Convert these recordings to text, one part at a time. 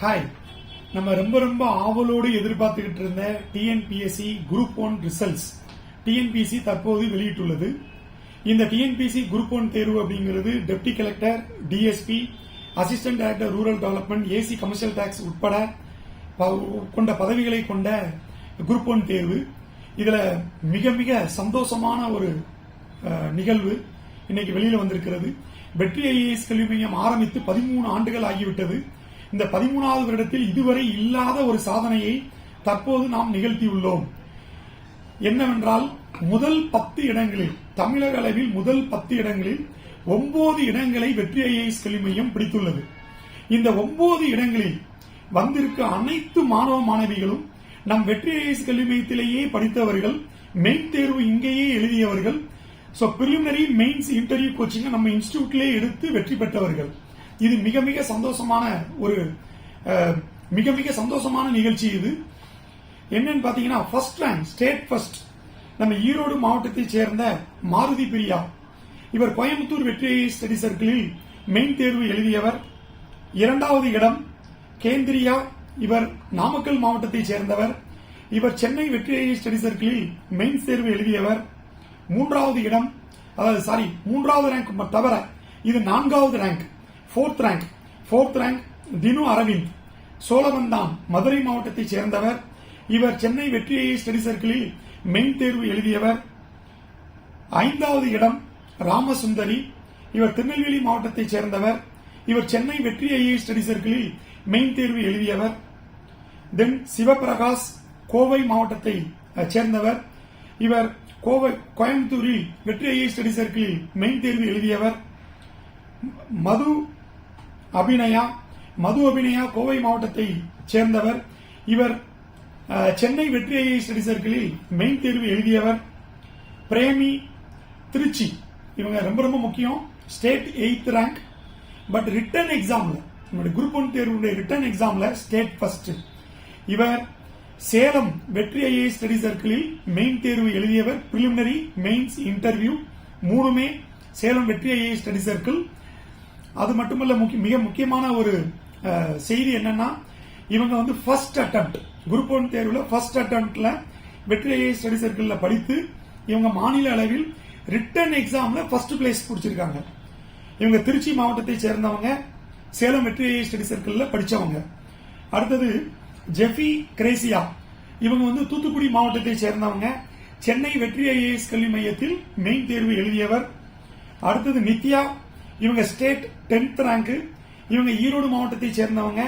Hi, நம்ம ரொம்ப ஆவலோடு எதிர்பார்த்துக்கிட்டு இருந்த டிஎன்பிஎஸ்சி குரூப் 1 ரிசல்ட்ஸ் டிஎன்பிஎஸ்சி தற்போது வெளியிட்டுள்ளது. இந்த டிஎன்பிஎஸ்சி குரூப் 1 தேர்வு அப்படிங்கிறது deputy collector, DSP, assistant director rural development, AC commercial tax உட்பட கொண்ட பதவிகளை கொண்ட குரூப் 1 தேர்வு. இதுல மிக சந்தோஷமான ஒரு நிகழ்வு இன்னைக்கு வெளியில வந்திருக்கிறது. வெற்றி ஐஏஎஸ் கல்வி மையம் ஆரம்பித்து 13 ஆண்டுகள் ஆகிவிட்டது. இந்த 13வது வருடத்தில் இதுவரை இல்லாத ஒரு சாதனையை தற்போது நாம் நிகழ்த்தியுள்ளோம். என்னவென்றால், முதல் 10 இடங்களில், தமிழக அளவில் முதல் 10 இடங்களில் 9 இடங்களை வெற்றி ஐஏஎஸ் கல்வி மையம் பிடித்துள்ளது. இந்த 9 இடங்களில் வந்திருக்க அனைத்து மாணவ மாணவிகளும் நம் வெற்றி ஐஏஎஸ் கல்வி மையத்திலேயே படித்தவர்கள், மெயின் தேர்வு இங்கேயே எழுதியவர்கள், பிரிலிமினரி மெயின்ஸ் இன்டர்வியூ கோச்சிங் நம்ம இன்ஸ்டிடியூட்லேயே எடுத்து வெற்றி பெற்றவர்கள். இது மிக சந்தோஷமான ஒரு சந்தோஷமான நிகழ்ச்சி. இது என்னன்னு பாத்தீங்கன்னா, ஃபர்ஸ்ட் ரேங்க், ஸ்டேட் ஃபர்ஸ்ட் நம்ம ஈரோடு மாவட்டத்தை சேர்ந்த மாருதி பிரியா. இவர் கோயம்புத்தூர் வெற்றி ஐஏஎஸ் ஸ்டடி சர்க்கிளில் மெயின் தேர்வு எழுதியவர். 2வது இடம் கேந்திரியா, இவர் நாமக்கல் மாவட்டத்தை சேர்ந்தவர். இவர் சென்னை வெற்றி ஐஏஎஸ் ஸ்டடி சர்க்கிளில் மெயின்ஸ் தேர்வு எழுதியவர். 3வது இடம், அதாவது 3வது ரேங்க் தவிர இது 4வது rank, 4th rank தினு Aravind, Cholavandan, Madurai மாவட்டத்தை சேர்ந்தவர். இவர் சென்னை வெற்றி ஐஏஎஸ் ஸ்டடி சர்க்கிளில் மெயின் தேர்வு எழுதியவர். 5வது இடம் ராமசுந்தரி, இவர் திருநெல்வேலி மாவட்டத்தை சேர்ந்தவர். இவர் சென்னை வெற்றி ஐஏஎஸ் ஸ்டடி சர்க்கிளில் மெயின் தேர்வு எழுதியவர். தென் சிவபிரகாஷ், கோவை மாவட்டத்தை சேர்ந்தவர். இவர் கோயம்புத்தூரில் வெற்றி ஐஏஎஸ் ஸ்டடி சர்க்கிளில் மெயின் தேர்வு எழுதியவர். மது அபிநயா, கோவை மாவட்டத்தை சேர்ந்தவர். இவர் சென்னை வெற்றி ஐஏஎஸ் ஸ்டடி சர்க்கிளில் மெயின் தேர்வு எழுதியவர். பிரேமி, திருச்சி, இவங்க ரொம்ப முக்கியம், state 8th rank. But return எக்ஸாம்ல, நம்முடைய குரூப் 1 தேர்வுடைய ரிட்டன் எக்ஸாம்ல ஸ்டேட் ஃபர்ஸ்ட். இவர் சேலம் வெற்றி ஐஏஎஸ் ஸ்டடி சர்க்கிளில் மெயின் தேர்வு எழுதியவர். பிரிலிமினரி, மெயின்ஸ், இன்டர்வியூ 3மே சேலம் வெற்றி ஐஏஎஸ் ஸ்டடி சர்க்கிள். அது மட்டுமல்ல, மிக முக்கியமான ஒரு செய்தி என்னன்னா, இவங்க ஃபர்ஸ்ட் அட்டெம்ப்ட் குரூப் 1 தேர்வுல ஃபர்ஸ்ட் அட்டெம்ப்ட்ல வெற்றி ஐஏஎஸ் ஸ்டடி சர்க்கிள்ல படித்து இவங்க மாநில அளவில் ரிட்டன் எக்ஸாம்ல ஃபர்ஸ்ட் பிளேஸ் பிடிச்சிருக்காங்க. இவங்க திருச்சி மாவட்டத்தை சேர்ந்தவங்க, சேலம் வெற்றி ஐஏஎஸ் ஸ்டடி சர்க்கிள்ல படிச்சவங்க. அடுத்தது ஜெஃபி கிரேசியா, இவங்க தூத்துக்குடி மாவட்டத்தை சேர்ந்தவங்க, சென்னை வெற்றி ஐஏஎஸ் கல்வி மையத்தில் மெயின் தேர்வு எழுதியவர். அடுத்தது நித்யா, இவங்க ஸ்டேட் 10th ரேங்க். இவங்க ஈரோடு மாவட்டத்தை சேர்ந்தவங்க,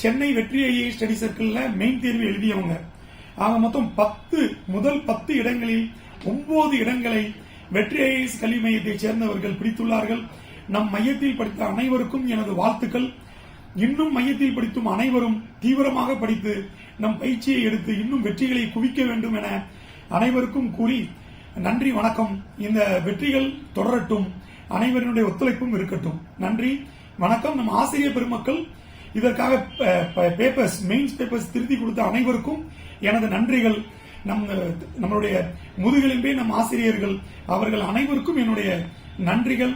சென்னை வெற்றி ஐஏஎஸ் ஸ்டடி சர்க்கிள்ல மெயின் தேர்வு எழுதியவங்க. ஆக மொத்தம் முதல் 10 இடங்களில் 9 இடங்களை வெற்றி ஐஏஎஸ் கல்வி மையத்தை சேர்ந்தவர்கள் பிடித்துள்ளார்கள். நம் மையத்தில் படித்த அனைவருக்கும் எனது வாழ்த்துக்கள். இன்னும் மையத்தில் படித்தும் அனைவரும் தீவிரமாக படித்து நம் பயிற்சியை எடுத்து இன்னும் வெற்றிகளை குவிக்க வேண்டும் என அனைவருக்கும் கூறி நன்றி, வணக்கம். இந்த வெற்றிகள் தொடரட்டும், அனைவருடைய ஒத்துழைப்பும் இருக்கட்டும். நன்றி, வணக்கம். நம் ஆசிரியர் பெருமக்கள், இதற்காக பேப்பர்ஸ், மெயின்ஸ் பேப்பர்ஸ் திருத்தி கொடுத்த அனைவருக்கும் எனது நன்றிகள். நம்மளுடைய முதுகெலும்பே நம் ஆசிரியர்கள், அவர்கள் அனைவருக்கும் என்னுடைய நன்றிகள்.